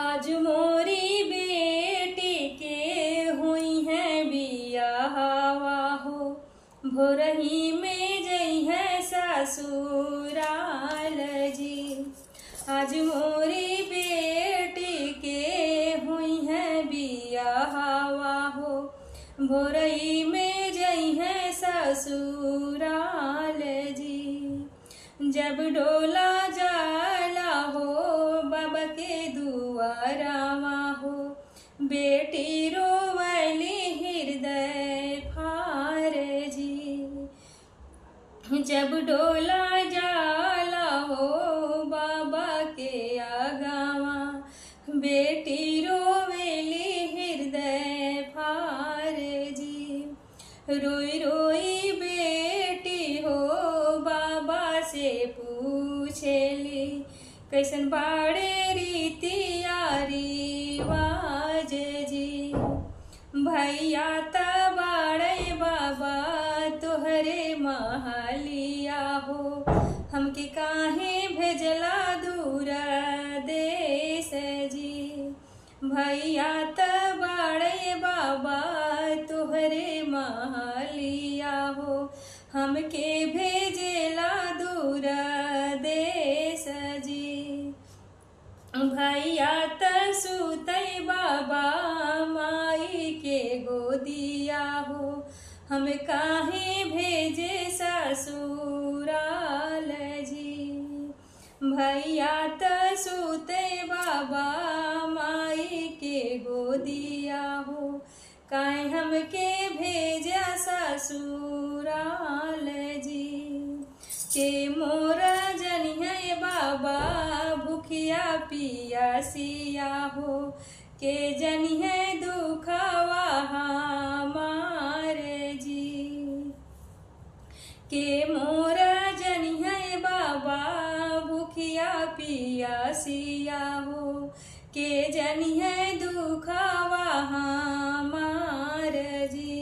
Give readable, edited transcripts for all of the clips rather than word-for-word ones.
आज मोरी बेटी के हुई है बियाहवा हो, भोरही में जई है ससुराल जी। आज मोरी बेटी के हुई है बियाहवा हो, भोरही में जई है ससुराल जी। जब डोला जाला हो बाबा के दुआरावा हो, बेटी रोवली हृदय फार जी। जब डोला जाला हो बाबा के आगावा, बेटी रोवेली हृदय फार जी। रोई रोई बेटी हो बाबा से पूछेली, कैसन बाड़े रीतिया रिवाज जी। भैया तबाड़े बाबा तोहरे महलिया हो, हमके काहे भेजला दूर देश जी। भैया तबाड़े बाबा तोहरे महलिया हो, हमके भेजेला दूर देश जी। भैया त सुतै बाबा माई के गोदिया हो, हम काहे भेजे ससुराल जी। भैया त सुतै बाबा माई के गोदिया हो, काहे हमके भेजा ससुराल जी। के मोरा जनिया बाबा भूखिया पियासिया हो, के जनिया दुखवा हमार जी। के मोरा जनिया बाबा भूखिया पियासिया हो, के जनिया दुखवा हमार जी।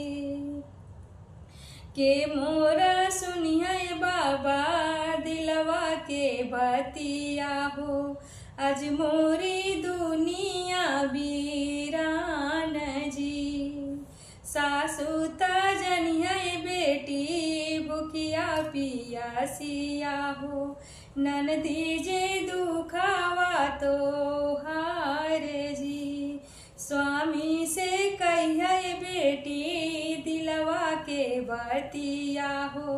के मोरा सुनिया बाबा दिलवा के बतिया हो, आज मोरी दुनिया वीरान जी। सासू त जनिया बेटी भूखिया पियासिया हो, ननदी जे दुखावा तो हार जी। स्वामी से कहिए बेटी दिलवा के बतिया हो,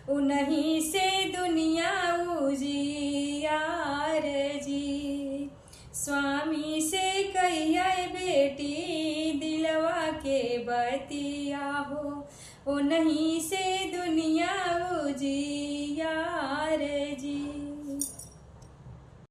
उन्हीं से दुनिया उजियार जी। स्वामी से कहिए बेटी दिलवा के बतिया हो, उन्हीं से दुनिया उजियार।